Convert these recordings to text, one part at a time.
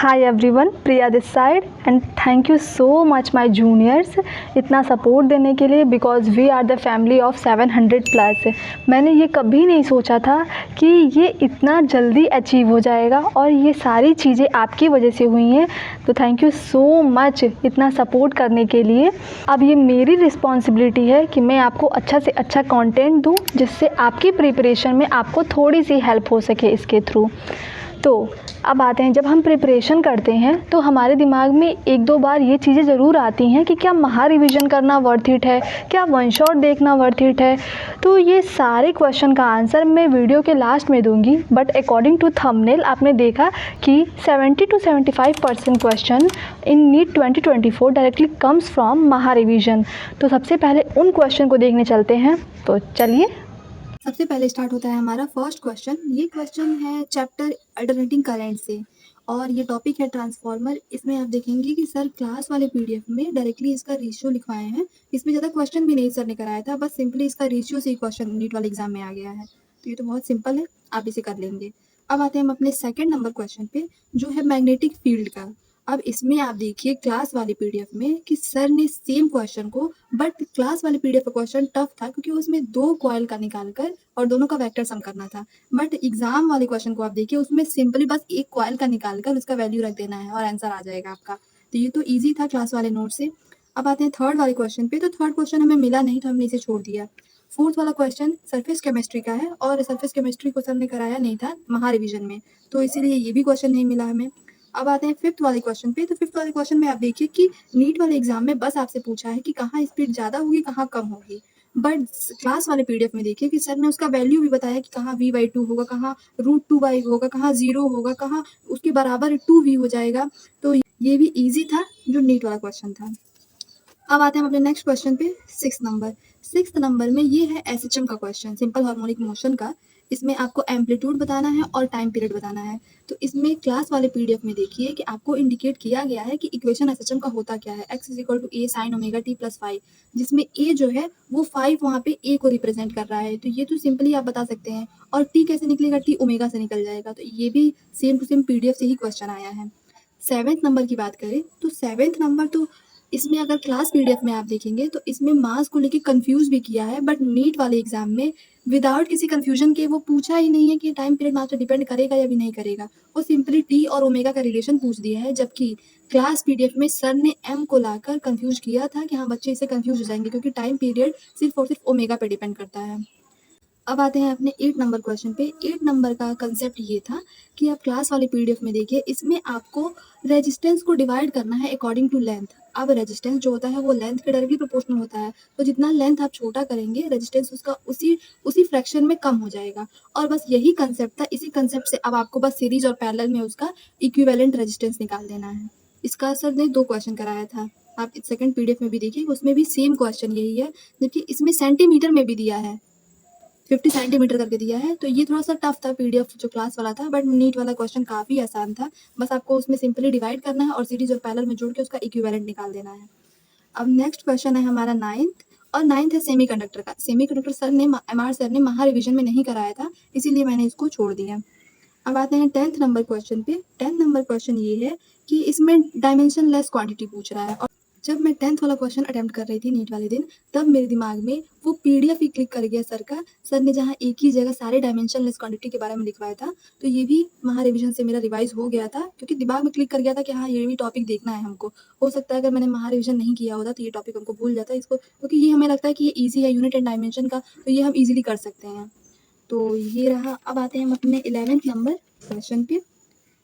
Hi everyone, Priya this side and thank you so much my juniors इतना support देने के लिए because we are the family of 700 plus. मैंने ये कभी नहीं सोचा था कि ये इतना जल्दी अचीव हो जाएगा और ये सारी चीज़ें आपकी वजह से हुई हैं। तो थैंक यू सो मच इतना सपोर्ट करने के लिए। अब ये मेरी रिस्पॉन्सिबिलिटी है कि मैं आपको अच्छा से अच्छा कंटेंट दूँ जिससे आपकी प्रिपरेशन में आपको थोड़ी सी हेल्प हो सके इसके थ्रू। तो अब आते हैं, जब हम प्रिपरेशन करते हैं तो हमारे दिमाग में एक दो बार ये चीज़ें ज़रूर आती हैं कि क्या महा रिवीजन करना वर्थ इट है, क्या वन शॉट देखना वर्थ इट है। तो ये सारे क्वेश्चन का आंसर मैं वीडियो के लास्ट में दूंगी, बट अकॉर्डिंग टू थंबनेल आपने देखा कि 70 to 75% question in NEET 2024 directly comes from महा रिवीजन। तो सबसे पहले उन क्वेश्चन को देखने चलते हैं, तो चलिए। सबसे पहले स्टार्ट होता है हमारा फर्स्ट क्वेश्चन। ये क्वेश्चन है चैप्टर अल्टरनेटिंग करंट से और ये टॉपिक है ट्रांसफार्मर। इसमें आप देखेंगे कि सर क्लास वाले पीडीएफ में डायरेक्टली इसका रेशियो लिखवाए हैं। इसमें ज़्यादा क्वेश्चन भी नहीं सर ने कराया था, बस सिंपली इसका रेशियो से ही क्वेश्चन नीट वाले एग्जाम में आ गया है। तो ये तो बहुत सिंपल है, आप इसे कर लेंगे। अब आते हैं हम अपने सेकेंड नंबर क्वेश्चन पे, जो है मैग्नेटिक फील्ड का। अब इसमें आप देखिए क्लास वाली पीडीएफ में कि सर ने सेम क्वेश्चन को, बट क्लास वाली पीडीएफ का क्वेश्चन टफ था क्योंकि उसमें दो कॉइल का निकाल कर और दोनों का वेक्टर सम करना था। बट एग्जाम वाले क्वेश्चन को आप देखिए, उसमें सिंपली बस एक कॉइल का निकाल कर उसका वैल्यू रख देना है और आंसर आ जाएगा आपका। तो ये तो ईजी था क्लास वाले नोट से। अब आते हैं थर्ड वाले क्वेश्चन पे। तो थर्ड क्वेश्चन हमें मिला नहीं तो हमने इसे छोड़ दिया। फोर्थ वाला क्वेश्चन सरफेस केमिस्ट्री का है और सरफेस केमिस्ट्री को सर ने कराया नहीं था महा रिवीजन में, तो इसीलिए ये भी क्वेश्चन नहीं मिला हमें। अब आते हैं फिफ्थ वाले क्वेश्चन पे। तो फिफ्थ वाले क्वेश्चन में आप देखिए कि नीट वाले एग्जाम में बस आपसे पूछा है कि कहाँ स्पीड ज़्यादा होगी कहाँ कम होगी, बट क्लास वाले पीडीएफ में देखिए कि सर ने उसका वैल्यू भी बताया कि कहाँ v/2 होगा, कहाँ √2y होगा, कहाँ 0 होगा, कहाँ उसके बराबर 2v हो जाएगा। तो ये भी ईजी था जो नीट वाला क्वेश्चन था। अब आते हैं हम अपने नेक्स्ट क्वेश्चन पे, सिक्स नंबर में ये है एसएचएम का क्वेश्चन, सिंपल हार्मोनिक मोशन का। इसमें आपको एम्पलीट्यूड बताना है और टाइम पीरियड बताना है। तो इसमें क्लास वाले पीडीएफ में देखिए कि आपको इंडिकेट किया गया है कि इक्वेशन एसएचएम का होता क्या है, x = a sin omega t + 5, जिसमें a जो है वो 5 वहाँ पे a को रिप्रेजेंट कर रहा है। तो ये तो सिंपली आप बता सकते हैं। और t कैसे निकलेगा, t ओमेगा से निकल जाएगा। तो ये भी सेम टू सेम पीडीएफ से ही क्वेश्चन आया है। सेवेंथ नंबर की बात करें तो सेवेंथ नंबर तो इसमें अगर क्लास पीडीएफ में आप देखेंगे तो इसमें मास को लेके कंफ्यूज भी किया है, बट नीट वाले एग्जाम में विदाउट किसी कंफ्यूजन के वो पूछा ही नहीं है कि टाइम पीरियड मास पे डिपेंड करेगा या भी नहीं करेगा। वो सिंपली टी और ओमेगा का रिलेशन पूछ दिया है, जबकि क्लास पीडीएफ में सर ने एम को लाकर कंफ्यूज किया था कि हाँ बच्चे इससे कंफ्यूज हो जाएंगे क्योंकि टाइम पीरियड सिर्फ और सिर्फ ओमेगा पे डिपेंड करता है। अब आते हैं अपने 8 नंबर क्वेश्चन पे। 8 नंबर का कंसेप्ट ये था कि आप क्लास वाले पीडीएफ में देखिए, इसमें आपको रेजिस्टेंस को डिवाइड करना है अकॉर्डिंग टू लेंथ। अब रेजिस्टेंस जो होता है वो लेंथ के डायरेक्टली प्रोपोर्शनल होता है, तो जितना लेंथ आप छोटा करेंगे रेजिस्टेंस उसका उसी उसी फ्रैक्शन में कम हो जाएगा। और बस यही कंसेप्ट था। इसी कंसेप्ट से अब आपको बस सीरीज और पैरेलल में उसका इक्विवेलेंट रेजिस्टेंस निकाल देना है। इसका सर ने 2 क्वेश्चन कराया था। आप सेकंड पीडीएफ में भी देखिए, उसमें भी सेम क्वेश्चन यही है, जबकि इसमें सेंटीमीटर में भी दिया है, 50 सेंटीमीटर करके दिया है। तो ये थोड़ा सा टफ था पीडीएफ जो क्लास वाला था, बट नीट वाला क्वेश्चन काफ़ी आसान था। बस आपको उसमें सिंपली डिवाइड करना है और सीरीज और पैरेलल में जोड़ के उसका इक्विवेलेंट निकाल देना है। अब नेक्स्ट क्वेश्चन है हमारा नाइन्थ, और नाइन्थ है सेमीकंडक्टर का। सेमीकंडक्टर सर ने एमआर सर ने महा रिवीजन में नहीं कराया था, इसीलिए मैंने इसको छोड़ दिया। अब आते हैं 10th नंबर क्वेश्चन पे। 10th नंबर क्वेश्चन ये है कि इसमें डायमेंशन लेस क्वांटिटी पूछ रहा है। और जब मैं 10th वाला क्वेश्चन अटेम्प्ट कर रही थी नीट वाले दिन, तब मेरे दिमाग में वो पीडीएफ ही क्लिक कर गया सर का। सर ने जहाँ एक ही जगह सारे डायमेंशन लेस क्वांटिटी के बारे में लिखवाया था, तो ये भी महा रिवीजन से मेरा रिवाइज हो गया था, क्योंकि दिमाग में क्लिक कर गया था कि हाँ ये भी टॉपिक देखना है हमको। हो सकता है अगर मैंने महा रिवीजन नहीं किया होता तो ये टॉपिक हमको भूल जाता इसको, क्योंकि ये हमें लगता है कि ये ईजी है यूनिट एंड डायमेंशन का, तो ये हम ईजिली कर सकते हैं। तो ये रहा। अब आते हैं हम अपने 11th नंबर क्वेश्चन पे।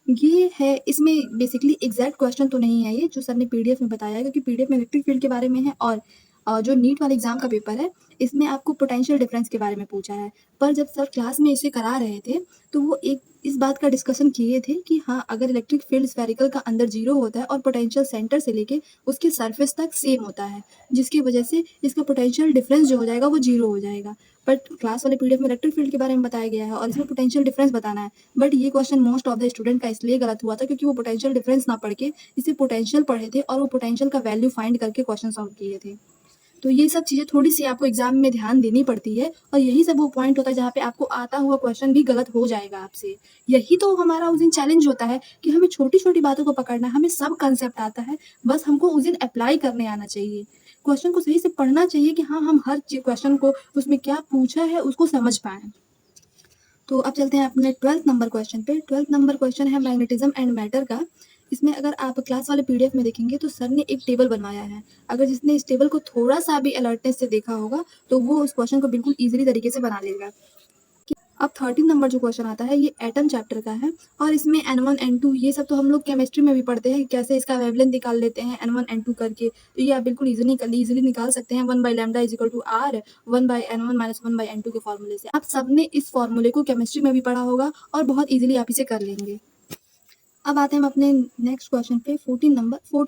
ये है, इसमें बेसिकली एग्जैक्ट क्वेश्चन तो नहीं है ये जो सर ने पीडीएफ में बताया है, क्योंकि पीडीएफ में इलेक्ट्रिक फील्ड के बारे में है, और जो नीट वाले एग्जाम का पेपर है इसमें आपको पोटेंशियल डिफरेंस के बारे में पूछा है। पर जब सर क्लास में इसे करा रहे थे तो वो एक इस बात का डिस्कशन किए थे कि हाँ अगर इलेक्ट्रिक फील्ड स्फेरिकल का अंदर 0 होता है और पोटेंशियल सेंटर से लेके उसके सरफेस तक सेम होता है, जिसकी वजह से इसका पोटेंशियल डिफरेंस जो हो जाएगा वो 0 हो जाएगा। बट क्लास वाले पीडीएफ में इलेक्ट्रिक फील्ड के बारे में बताया गया है और इसमें पोटेंशियल डिफरेंस बताना है। बट ये question most of the student का इसलिए गलत हुआ था क्योंकि वो पोटेंशियल डिफरेंस ना पढ़ के इसे पोटेंशियल पढ़े थे और वो पोटेंशियल का वैल्यू फाइंड करके क्वेश्चन सॉल्व किए थे। तो ये सब चीज़ें थोड़ी-सी आपको एग्ज़ाम में ध्यान देनी पड़ती है और यही सब वो पॉइंट होता है जहाँ पे आपको आता हुआ क्वेश्चन भी गलत हो जाएगा आपसे। यही तो हमारा उस दिन चैलेंज होता है कि हमें छोटी-छोटी बातों को पकड़ना है, हमें सब कांसेप्ट आता है, बस हमको उस दिन अप्लाई करने आना चाहिए। क्वेश्चन को सही से पढ़ना चाहिए कि हाँ, हम हर क्वेश्चन को उसमें क्या पूछा है उसको समझ पाएँ। तो अब चलते हैं अपने 12th नंबर क्वेश्चन पे। 12th नंबर क्वेश्चन है मैग्नेटिज्म एंड मैटर का। इसमें अगर आप क्लास वाले पीडीएफ में देखेंगे तो सर ने एक टेबल बनवाया है। अगर जिसने इस टेबल को थोड़ा-सा भी अलर्टनेस से देखा होगा, तो वो उस क्वेश्चन को बिल्कुल ईज़िली तरीके से बना लेगा। अब 13 नंबर जो क्वेश्चन आता है ये एटम चैप्टर का है और इसमें N1 N2 ये सब तो हम लोग केमिस्ट्री में भी पढ़ते हैं, कैसे इसका वेवलेंथ निकाल लेते हैं N1 N2 करके। तो ये आप बिल्कुल ईज़िली निकाल सकते हैं 1 by lambda is equal to R 1 by N1 minus 1 by N2 के फॉर्मूले से। आप सबने इस फॉर्मूले को केमिस्ट्री में भी पढ़ा होगा और बहुत ईज़िली आप इसे कर लेंगे। अब आते हैं हम अपने नेक्स्ट क्वेश्चन पे 14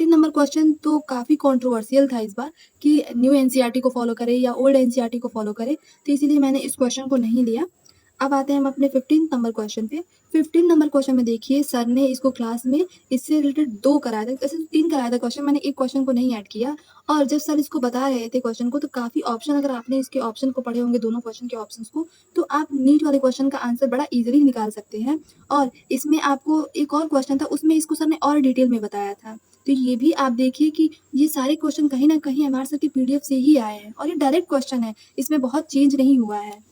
नंबर क्वेश्चन तो काफ़ी कंट्रोवर्शियल था इस बार कि न्यू एनसीईआरटी को फॉलो करें या ओल्ड एनसीईआरटी को फॉलो करें, तो इसीलिए मैंने इस क्वेश्चन को नहीं लिया। अब आते हैं हम अपने 15 नंबर क्वेश्चन पे। 15 नंबर क्वेश्चन में देखिए सर ने इसको क्लास में इससे रिलेटेड 2 कराया था, वैसे तो 3 कराया था क्वेश्चन, मैंने एक क्वेश्चन को नहीं ऐड किया और जब सर इसको बता रहे थे क्वेश्चन को तो काफ़ी ऑप्शन अगर आपने इसके ऑप्शन को पढ़े होंगे दोनों क्वेश्चन के ऑप्शंस को, तो आप नीट वाले क्वेश्चन का आंसर बड़ा ईज़िली निकाल सकते हैं। और इसमें आपको एक और क्वेश्चन था उसमें इसको सर ने और डिटेल में बताया था। तो ये भी आप देखिए कि ये सारे क्वेश्चन कहीं न कहीं एमआर सर के पीडीएफ से ही आए हैं और ये डायरेक्ट क्वेश्चन है, इसमें बहुत चेंज नहीं हुआ है।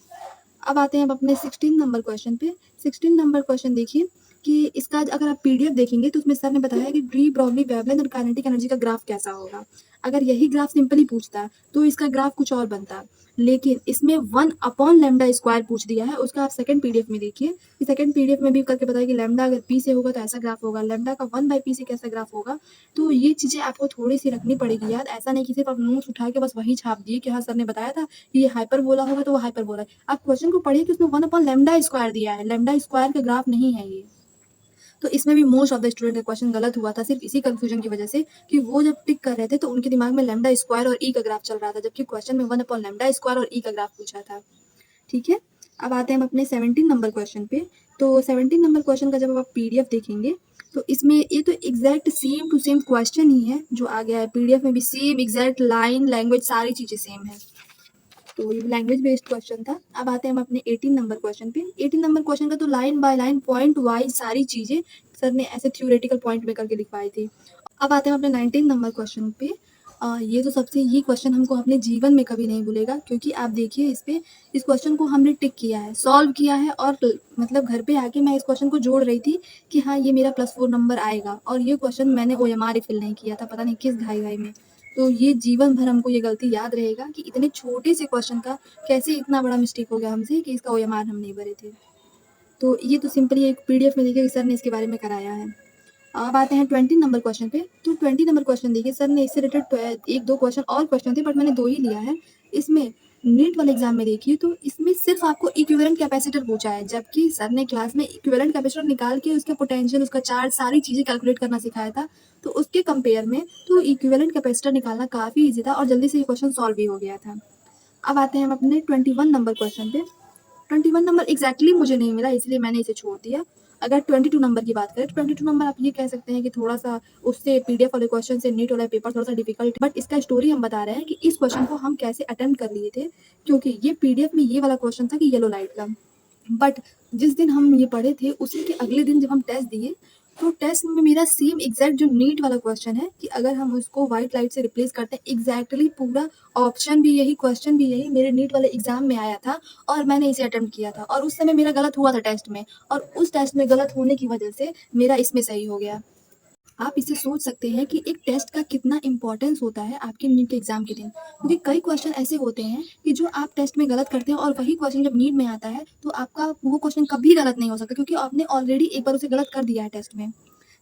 अब आते हैं हम अपने 16 नंबर क्वेश्चन पे। 16 नंबर क्वेश्चन देखिए कि इसका अगर आप पीडीएफ देखेंगे तो उसमें सर ने बताया कि डी ब्रॉगली वेवलेंथ और काइनेटिक एनर्जी का ग्राफ कैसा होगा। अगर यही ग्राफ सिंपली पूछता तो इसका ग्राफ कुछ और बनता, लेकिन इसमें 1 अपॉन लैम्ब्डा स्क्वायर पूछ दिया है। उसका आप सेकंड पीडीएफ में देखिए कि सेकंड पीडीएफ में भी करके बताया कि लैम्ब्डा अगर पी से होगा तो ऐसा ग्राफ होगा, लैम्ब्डा का 1 बाई पी से कैसा ग्राफ होगा। तो ये चीज़ें आपको थोड़ी-सी रखनी पड़ेगी याद, ऐसा नहीं कि सिर्फ आप नोट्स उठा के बस वही छाप दिए कि हाँ, सर ने बताया था कि ये हाइपरबोला होगा तो वो हाइपरबोला है। आप क्वेश्चन को पढ़िए कि उसमें 1 अपॉन लैम्ब्डा स्क्वायर दिया है, लैम्ब्डा स्क्वायर का ग्राफ नहीं है ये। तो इसमें भी मोस्ट ऑफ द स्टूडेंट का क्वेश्चन गलत हुआ था सिर्फ इसी कंफ्यूजन की वजह से कि वो जब टिक कर रहे थे तो उनके दिमाग में लैम्ब्डा स्क्वायर और ई का ग्राफ चल रहा था, जबकि क्वेश्चन में 1 अपॉन लैम्ब्डा स्क्वायर और ई का ग्राफ पूछा था। ठीक है? अब आते हैं हम अपने 17 नंबर क्वेश्चन पे। तो 17 नंबर क्वेश्चन का जब आप पीडीएफ देखेंगे तो इसमें ये तो exact same to same question ही है जो आ गया है पीडीएफ में भी, सेम एग्जैक्ट लाइन लैंग्वेज सारी चीज़ें सेम है। तो ये लैंग्वेज बेस्ड क्वेश्चन था। अब आते हैं हम अपने 18 नंबर क्वेश्चन पे। 18 नंबर क्वेश्चन का तो line by line point wise सारी चीज़ें सर ने ऐसे थ्योरेटिकल पॉइंट में करके लिखवाई थी। अब आते हैं अपने 19 नंबर क्वेश्चन पे। ये तो सबसे ये क्वेश्चन हमको अपने जीवन में कभी नहीं भूलेगा क्योंकि आप देखिए इस क्वेश्चन को हमने टिक किया है, सॉल्व किया है और मतलब घर पे आके मैं इस क्वेश्चन को जोड़ रही थी कि हाँ ये मेरा +4 नंबर आएगा और ये क्वेश्चन मैंने ओएमआर ही फिल नहीं किया था, पता नहीं किस घाई-घाई में। तो ये जीवन भर हमको ये गलती याद रहेगा कि इतने छोटे से क्वेश्चन का कैसे इतना बड़ा मिस्टेक हो गया हमसे कि इसका ओएमआर हम नहीं भरे थे। तो ये तो सिंपली एक पीडीएफ में देखिए सर ने इसके बारे में कराया है। अब आते हैं 20 नंबर क्वेश्चन पे। तो 20 नंबर क्वेश्चन देखिए सर ने इससे रिलेटेड 1-2 क्वेश्चन और क्वेश्चन थे बट मैंने 2 ही लिया है। इसमें नीट वाले एग्जाम में देखिए तो इसमें सिर्फ आपको इक्विवेलेंट कैपेसिटर पूछा है, जबकि सर ने क्लास में इक्विवेलेंट कैपेसिटर निकाल के उसका पोटेंशियल, उसका चार्ज, सारी चीज़ें कैलकुलेट करना सिखाया था। तो उसके कंपेयर में तो इक्विवेलेंट कैपेसिटर निकालना काफ़ी ईज़ी था और जल्दी से ये क्वेश्चन सॉल्व भी हो गया था। अब आते हैं हम अपने 21 नंबर क्वेश्चन पे। 21 नंबर एग्जैक्टली मुझे नहीं मिला इसलिए मैंने इसे छोड़ दिया। अगर 22 नंबर की बात करें तो 22 नंबर आप ये कह सकते हैं कि थोड़ा-सा उससे पीडीएफ वाले क्वेश्चन से नीट वाला पेपर थोड़ा-सा डिफिकल्ट, बट इसका स्टोरी हम बता रहे हैं कि इस क्वेश्चन को हम कैसे अटेम्प्ट कर लिए थे, क्योंकि ये पीडीएफ में ये वाला क्वेश्चन था कि येलो लाइट का। बट जिस दिन हम ये पढ़े थे उसी के अगले दिन जब हम टेस्ट दिए तो टेस्ट में मेरा सेम एग्जैक्ट जो नीट वाला क्वेश्चन है कि अगर हम उसको व्हाइट लाइट से रिप्लेस करते हैं, एग्जैक्टली पूरा ऑप्शन भी यही, क्वेश्चन भी यही मेरे नीट वाले एग्जाम में आया था और मैंने इसे अटेम्प्ट किया था और उस समय मेरा गलत हुआ था टेस्ट में और उस टेस्ट में गलत होने की वजह से मेरा इसमें सही हो गया। आप इसे सोच सकते हैं कि एक टेस्ट का कितना इंपॉर्टेंस होता है आपके नीट के एग्जाम के दिन, क्योंकि कई क्वेश्चन ऐसे होते हैं कि जो आप टेस्ट में गलत करते हैं और वही क्वेश्चन जब नीट में आता है तो आपका वो क्वेश्चन कभी गलत नहीं हो सकता क्योंकि आपने ऑलरेडी एक बार उसे गलत कर दिया है टेस्ट में।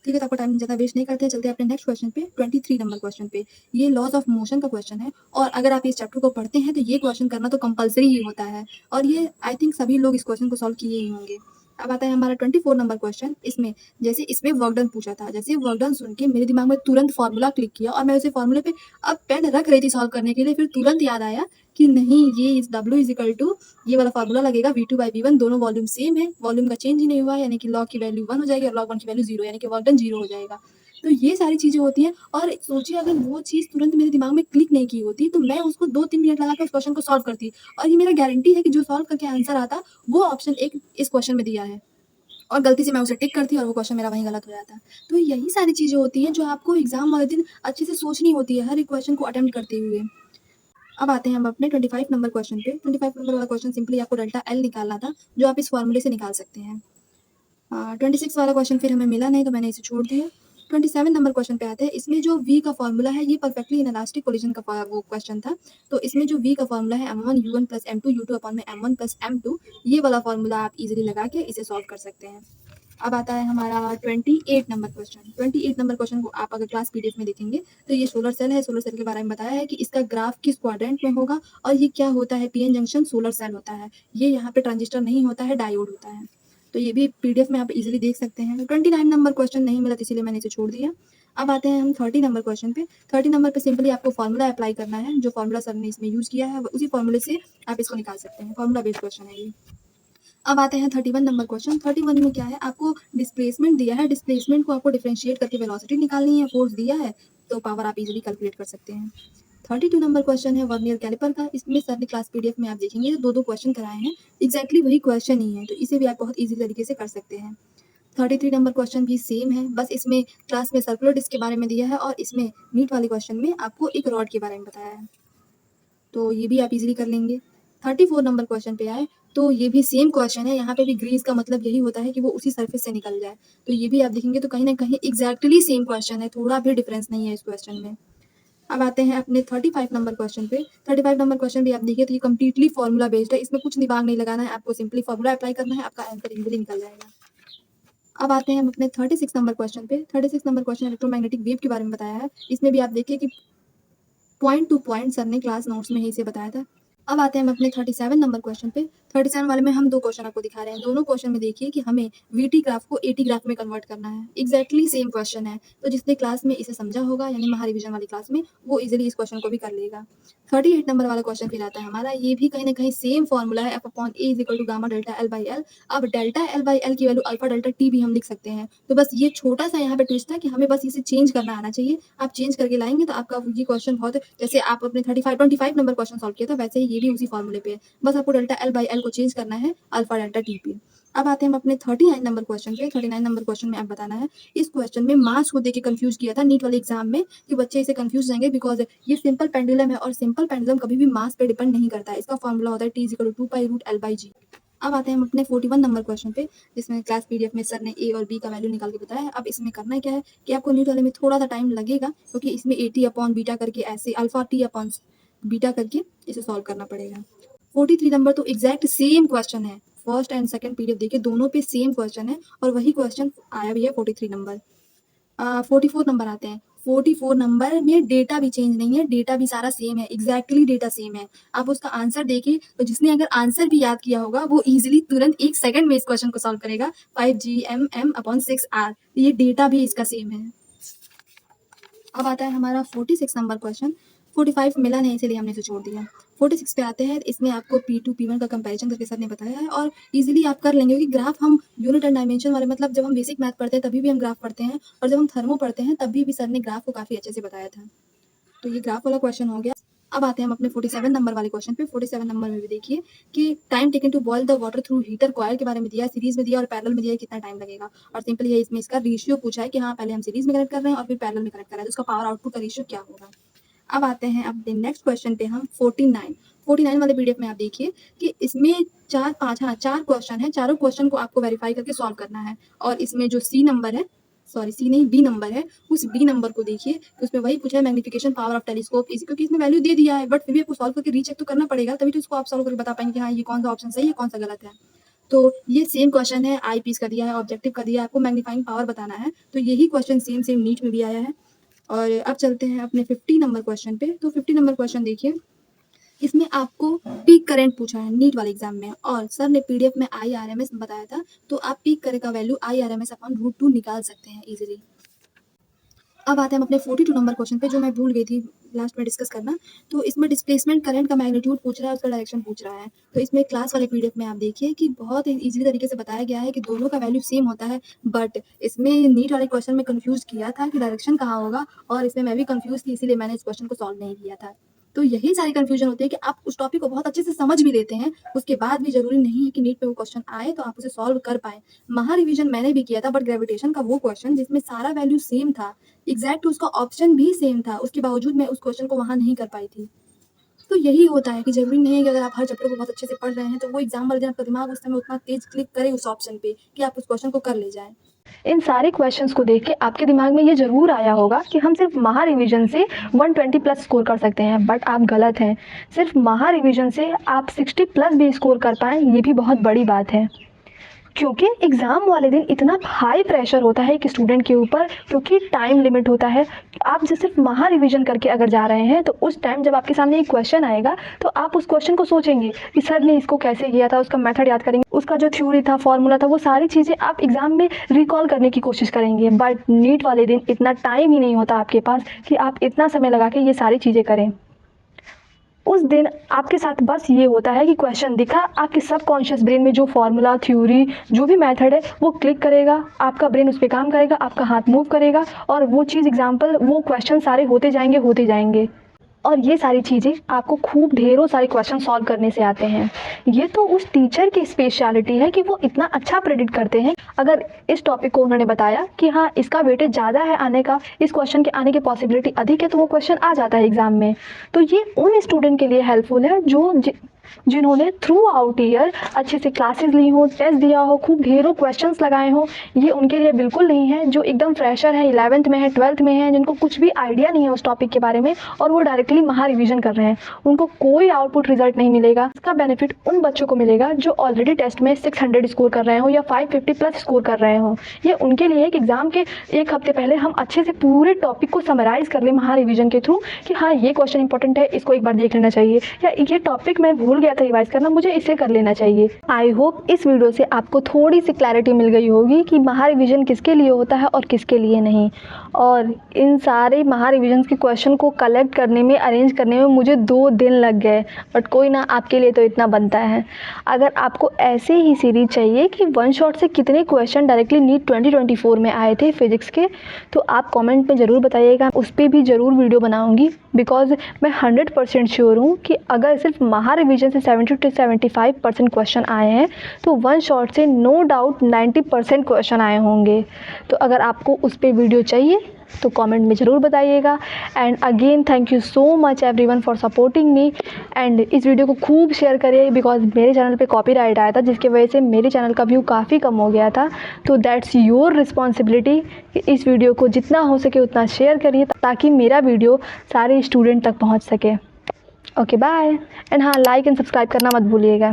ठीक है, तो आपका टाइम ज़्यादा वेस्ट नहीं करते हैं, चलते हैं अपने नेक्स्ट क्वेश्चन पे, 23 नंबर क्वेश्चन पे। ये लॉज ऑफ मोशन का क्वेश्चन है और अगर आप इस चैप्टर को पढ़ते हैं तो ये क्वेश्चन करना तो कंपल्सरी ही होता है और ये आई थिंक सभी लोग इस क्वेश्चन को सॉल्व किए ही होंगे। अब आता है हमारा 24 नंबर क्वेश्चन। इसमें जैसे इसमें वर्क डन पूछा था, जैसे वर्क डन सुन के मेरे दिमाग में तुरंत फार्मूला क्लिक किया और मैं उसे फार्मूले पे अब पेन रख रही थी सॉल्व करने के लिए, फिर तुरंत याद आया कि नहीं ये इस W इज इक्वल टू ये वाला फार्मूला लगेगा V2/V1, दोनों वॉल्यूम सेम है, वॉल्यूम का चेंज ही नहीं हुआ, यानी कि लॉग की वैल्यू 1 हो जाएगी और लॉग 1 की वैल्यू 0, यानी कि वर्क डन 0 हो जाएगा। तो ये सारी चीज़ें होती हैं और सोचिए अगर वो चीज़ तुरंत मेरे दिमाग में क्लिक नहीं की होती तो मैं उसको 2-3 मिनट लगा के उस क्वेश्चन को सॉल्व करती, और ये मेरा गारंटी है कि जो सॉल्व करके आंसर आता वो ऑप्शन 1 इस क्वेश्चन में दिया है, और गलती से मैं उसे टिक करती और वो क्वेश्चन मेरा वहीं गलत हो जाता। तो यही सारी चीज़ें होती हैं जो आपको एग्ज़ाम वाले दिन अच्छे से सोचनी होती है हर एक क्वेश्चन को अटेम्प्ट करते हुए। अब आते हैं हम अपने 25 नंबर क्वेश्चन पे। 25 नंबर वाला क्वेश्चन सिंपली आपको डेल्टा L निकालना था, जो आप इस फॉर्मूले से निकाल सकते हैं। 26 वाला क्वेश्चन फिर हमें मिला नहीं तो मैंने इसे छोड़ दिया। 27 नंबर क्वेश्चन पे आते हैं। इसमें जो V का फॉर्मूला है ये परफेक्टली इनइलास्टिक कोलिजन का वो क्वेश्चन था। तो इसमें जो V का फॉर्मूला है m1 u1 plus m2 u2 upon में m1 प्लस m2, ये वाला फॉर्मूला आप इजीली लगा के इसे सॉल्व कर सकते हैं। अब आता है हमारा 28 नंबर क्वेश्चन। 28 नंबर क्वेश्चन को आप अगर क्लास पीडीएफ में देखेंगे तो ये सोलर सेल है। सोलर सेल के बारे में बताया है कि इसका ग्राफ किस क्वाड्रेंट में होगा और ये क्या होता है, पीएन जंक्शन सोलर सेल होता है। ये यहाँ पे ट्रांजिस्टर नहीं होता है, डायोड होता है। तो ये भी पीडीएफ में आप इजीली देख सकते हैं। 29 नंबर क्वेश्चन नहीं मिला तो इसीलिए मैंने इसे छोड़ दिया। अब आते हैं हम 30 नंबर क्वेश्चन पे। 30 नंबर पे सिंपली आपको फॉर्मूला अप्लाई करना है, जो फॉर्मूला सर ने इसमें यूज़ किया है उसी फॉर्मूले से आप इसको निकाल सकते हैं। फॉर्मूला बेस्ड क्वेश्चन है ये। अब आते हैं 31 नंबर क्वेश्चन। 31 में क्या है, आपको डिस्प्लेसमेंट दिया है, डिस्प्लेसमेंट को आपको डिफरेंशिएट करके वेलोसिटी निकालनी है, फोर्स दिया है तो पावर आप इजीली कैलकुलेट कर सकते हैं। 32 नंबर क्वेश्चन है वर्नियर कैलिपर का। इसमें सर ने क्लास पीडीएफ में आप देखेंगे तो दो क्वेश्चन कराए हैं, एग्जैक्टली वही क्वेश्चन ही है, तो इसे भी आप बहुत ईजी तरीके से कर सकते हैं। 33 नंबर क्वेश्चन भी सेम है, बस इसमें क्लास में सर्कुलर डिस्क के बारे में दिया है और इसमें नीट वाले क्वेश्चन में आपको एक रॉड के बारे में बताया है, तो ये भी आप इजीली कर लेंगे। 34 नंबर क्वेश्चन पे आए तो ये भी सेम क्वेश्चन है। यहाँ पे भी ग्रीस का मतलब यही होता है कि वो उसी सरफेस से निकल जाए, तो ये भी आप देखेंगे तो कहीं ना कहीं एग्जैक्टली सेम क्वेश्चन है, थोड़ा भी डिफरेंस नहीं है इस क्वेश्चन में। अब आते हैं अपने 35 नंबर क्वेश्चन पे। 35 नंबर क्वेश्चन भी आप देखिए तो ये कंप्लीटली फॉर्मूला बेस्ड है, इसमें कुछ दिमाग नहीं लगाना है, आपको सिंपली फॉर्मूला अप्लाई करना है, आपका आंसर इजीली निकल जाएगा। अब आते हैं हम अपने 36 नंबर क्वेश्चन पे। 36 नंबर क्वेश्चन इलेक्ट्रोमैग्नेटिक वेव के बारे में बताया है। इसमें भी आप देखिए कि पॉइंट टू पॉइंट सर ने क्लास नोट्स में ही इसे बताया था। अब आते हैं हम अपने 37 नंबर क्वेश्चन पे। 37 वाले में हम 2 क्वेश्चन आपको दिखा रहे हैं। दोनों क्वेश्चन में देखिए कि हमें वीटी ग्राफ को एटी ग्राफ में कन्वर्ट करना है। एग्जैक्टली सेम क्वेश्चन है, तो जिसने क्लास में इसे समझा होगा यानी महारिविजन वाली क्लास में, वो इजीली इस क्वेश्चन को भी कर लेगा। 38 नंबर वाला क्वेश्चन फिर आता है हमारा। ये भी कहीं ना कहीं सेम फॉर्मूला है, F/A is equal to gamma delta L by L. अब डेल्टा एल बाई एल की वैल्यू अल्फा डेल्टा टी भी हम लिख सकते हैं, तो बस ये छोटा सा यहाँ पे ट्विस्ट है कि हमें बस इसे चेंज करना आना चाहिए। आप चेंज करके लाएंगे तो आपका ये क्वेश्चन बहुत, जैसे आप अपने 25 नंबर क्वेश्चन सॉल्व किया था वैसे ही ये भी उसी फॉर्मूले पे है, बस आपको डेल्टा एल बाई एल को चेंज करना है अल्फा डेल्टा टी पे। अब आते हैं हम अपने 39 नंबर क्वेश्चन पे। 39 नंबर क्वेश्चन में आप बताना है, इस क्वेश्चन में मास को देके कंफ्यूज किया था नीट वाले एग्जाम में कि बच्चे इसे कंफ्यूज जाएंगे, बिकॉज ये सिंपल पेंडुलम है और सिंपल पेंडुलम कभी भी मास पे डिपेंड नहीं करता है। इसका फॉर्मूला होता है T is equal to 2 pi root L by G. अब आते हैं हम अपने 41 नंबर क्वेश्चन पे, जिसमें क्लास पीडीएफ में सर ने ए और बी का वैल्यू निकाल के बताया है। अब इसमें करना क्या है कि आपको नीट वाले में थोड़ा सा टाइम लगेगा, क्योंकि इसमें ए टी अपॉन बीटा करके ऐसे अल्फा टी अपॉन बीटा करके इसे सॉल्व करना पड़ेगा। 43 नंबर तो एग्जैक्ट सेम क्वेश्चन है, फर्स्ट एंड सेकंड पीडीएफ देखिए दोनों पे सेम क्वेश्चन है और वही क्वेश्चन आया भी है 43 नंबर। 44 नंबर आते हैं। 44 नंबर में डेटा भी चेंज नहीं है, डेटा भी सारा सेम है, एग्जैक्टली डेटा सेम है। आप उसका आंसर देखिए तो जिसने अगर आंसर भी याद किया होगा वो इजीली तुरंत 1 सेकंड में इस क्वेश्चन को सॉल्व करेगा। 5GMM/6R, ये डेटा भी इसका सेम है। अब आता है हमारा 46 नंबर क्वेश्चन। 45 मिला नहीं इसीलिए हमने इसे छोड़ दिया। 46 पे आते हैं। इसमें आपको P2 P1 का कंपैरिजन करके सर ने बताया है और इजीली आप कर लेंगे, क्योंकि ग्राफ हम यूनिट एंड डायमेंशन वाले, मतलब जब हम बेसिक मैथ पढ़ते हैं तभी भी हम ग्राफ पढ़ते हैं और जब हम थर्मो पढ़ते हैं तभी भी सर ने ग्राफ को काफी अच्छे से बताया था। तो ये ग्राफ वाला क्वेश्चन हो गया। अब आते हैं हम अपने 47 नंबर वाले क्वेश्चन पे। 47 नंबर में भी देखिए कि time taken to boil the water through heater coil के बारे में दिया है, सीरीज में दिया और पैरेलल में दिया है, कितना टाइम लगेगा। और सिंपल ये इसमें इसका रेशियो पूछा है कि हाँ पहले हम सीरीज में कनेक्ट कर रहे हैं और फिर पैरेलल में कनेक्ट कर रहे हैं, तो उसका पावर आउटपुट का रेशियो क्या होगा। अब आते हैं अपने नेक्स्ट क्वेश्चन पे हम 49 वाले पीडीएफ में आप देखिए कि इसमें 4 क्वेश्चन है, चारों क्वेश्चन को आपको वेरीफाई करके सॉल्व करना है। और इसमें जो सी नंबर है, सॉरी सी नहीं बी नंबर है, उस बी नंबर को देखिए कि उसमें वही पूछा है magnification power of telescope is, क्योंकि इसमें वैल्यू दे दिया है बट फिर भी आपको सॉल्व करके रीचेक तो करना पड़ेगा, तभी तो इसको आप सॉल्व करके बता पाएंगे कि हाँ ये कौन सा ऑप्शन सही है कौन सा गलत है। तो ये सेम क्वेश्चन है, आई पीस का दिया है, ऑब्जेक्टिव का दिया है, आपको मैग्नीफाइंग पावर बताना है, तो यही क्वेश्चन सेम सेम नीट में भी आया है। और अब चलते हैं अपने 50 नंबर क्वेश्चन पे। तो 50 नंबर क्वेश्चन देखिए, इसमें आपको पीक करंट पूछा है नीट वाले एग्जाम में और सर ने पीडीएफ में IRMS बताया था, तो आप पीक करंट का वैल्यू IRMS/√2 निकाल सकते हैं इजीली। अब आते हैं हम अपने 42 नंबर क्वेश्चन पे, जो मैं भूल गई थी लास्ट में डिस्कस करना। तो इसमें डिस्प्लेसमेंट करंट का मैग्नीट्यूड पूछ रहा है, उसका डायरेक्शन पूछ रहा है। तो इसमें क्लास वाले पीडीएफ में आप देखिए कि बहुत ईज़ी तरीके से बताया गया है कि दोनों का वैल्यू सेम होता है, बट इसमें नीट वाले क्वेश्चन में कन्फ्यूज़ किया था कि डायरेक्शन कहाँ होगा, और इसमें मैं भी कन्फ्यूज़ थी, इसीलिए मैंने इस क्वेश्चन को सॉल्व नहीं किया था। तो यही सारी कन्फ्यूजन होती है कि आप उस टॉपिक को बहुत अच्छे से समझ भी लेते हैं, उसके बाद भी ज़रूरी नहीं है कि नीट पे वो क्वेश्चन आए तो आप उसे सॉल्व कर पाएँ। महा रिवीजन मैंने भी किया था, बट ग्रेविटेशन का वो क्वेश्चन जिसमें सारा वैल्यू सेम था, एग्जैक्ट उसका ऑप्शन भी सेम था, उसके बावजूद मैं उस क्वेश्चन को वहाँ नहीं कर पाई थी। तो यही होता है कि ज़रूरी नहीं है कि अगर आप हर चैप्टर को बहुत अच्छे से पढ़ रहे हैं तो वो एग्जाम वाले दिन आपका दिमाग उस समय उतना तेज क्लिक करे उस ऑप्शन पे कि आप उस क्वेश्चन को कर ले जाएं। इन सारे क्वेश्चंस को देख के आपके दिमाग में ये ज़रूर आया होगा कि हम सिर्फ महा रिवीजन से 120 प्लस स्कोर कर सकते हैं, बट आप गलत हैं। सिर्फ महा रिवीजन से आप 60 प्लस भी स्कोर कर पाएँ, ये भी बहुत बड़ी बात है, क्योंकि एग्ज़ाम वाले दिन इतना हाई प्रेशर होता है एक स्टूडेंट के ऊपर, क्योंकि टाइम लिमिट होता है। आप जो सिर्फ महा रिवीजन करके अगर जा रहे हैं तो उस टाइम जब आपके सामने एक क्वेश्चन आएगा तो आप उस क्वेश्चन को सोचेंगे कि सर ने इसको कैसे किया था, उसका मेथड याद करेंगे, उसका जो थ्योरी था, फॉर्मूला था, वो सारी चीज़ें आप एग्ज़ाम में रिकॉल करने की कोशिश करेंगे। बट नीट वाले दिन इतना टाइम ही नहीं होता आपके पास कि आप इतना समय लगा के ये सारी चीज़ें करें। उस दिन आपके साथ बस ये होता है कि क्वेश्चन दिखा, आपके सबकॉन्शियस ब्रेन में जो फॉर्मूला, थ्योरी, जो भी मेथड है वो क्लिक करेगा, आपका ब्रेन उस पर काम करेगा, आपका हाथ मूव करेगा और वो चीज़ एग्जाम्पल, वो क्वेश्चन सारे होते जाएंगे। और ये सारी चीज़ें आपको खूब ढेरों सारे क्वेश्चन सॉल्व करने से आते हैं। ये तो उस टीचर की स्पेशलिटी है कि वो इतना अच्छा प्रेडिक्ट करते हैं। अगर इस टॉपिक को उन्होंने बताया कि हाँ इसका वेटेज ज़्यादा है आने का, इस क्वेश्चन के आने की पॉसिबिलिटी अधिक है, तो वो क्वेश्चन आ जाता है एग्ज़ाम में। तो ये उन स्टूडेंट के लिए हेल्पफुल है जिन्होंने थ्रू आउट ईयर अच्छे से क्लासेस ली हो, टेस्ट दिया हो, खूब ढेरों क्वेश्चंस लगाए हो। ये उनके लिए बिल्कुल नहीं है। जो एकदम फ्रेशर है, 11th में है, 12th में है, जिनको कुछ भी आइडिया नहीं है उस टॉपिक के बारे में और वो डायरेक्टली महा रिवीजन कर रहे हैं, उनको कोई आउटपुट रिजल्ट नहीं मिलेगा। इसका बेनिफिट उन बच्चों को मिलेगा जो ऑलरेडी टेस्ट में 600 स्कोर कर रहे हो या 550 प्लस स्कोर कर रहे हो। ये उनके लिए है कि एग्जाम के एक हफ्ते पहले हम अच्छे से पूरे टॉपिक को समराइज कर लें महा रिवीजन के थ्रू कि हाँ ये क्वेश्चन इंपॉर्टेंट है, इसको एक बार देख लेना चाहिए, या ये टॉपिक मैं भूल गया था रिवाइज करना, मुझे इसे कर लेना चाहिए। आई होप इस वीडियो से आपको थोड़ी सी क्लैरिटी मिल गई होगी कि महा रिवीजन किसके लिए होता है और किसके लिए नहीं। और इन सारे महा रिवीजन के क्वेश्चन को कलेक्ट करने में, अरेंज करने में मुझे 2 दिन लग गए, बट कोई ना, आपके लिए तो इतना बनता है। अगर आपको ऐसे ही सीरीज चाहिए कि वन शॉट से कितने क्वेश्चन डायरेक्टली नीट 2024 में आए थे फिजिक्स के, तो आप कमेंट में ज़रूर बताइएगा, उस पर भी ज़रूर वीडियो बनाऊंगी। बिकॉज मैं 100% श्योर हूँ कि अगर सिर्फ महा रिवीजन से 70 to 75% क्वेश्चन आए हैं तो वन शॉट से नो डाउट 90% क्वेश्चन आए होंगे। तो अगर आपको उस पर वीडियो चाहिए तो कमेंट में ज़रूर बताइएगा। And again thank you so much everyone for supporting me. And इस वीडियो को खूब शेयर करिए, बिकॉज मेरे चैनल पे कॉपीराइट आया था जिसकी वजह से मेरे चैनल का व्यू काफ़ी कम हो गया था। तो दैट्स योर रिस्पॉन्सिबिलिटी कि इस वीडियो को जितना हो सके उतना शेयर करिए ताकि मेरा वीडियो सारे स्टूडेंट तक पहुँच सके। Okay bye. एंड हाँ, लाइक एंड सब्सक्राइब करना मत भूलिएगा।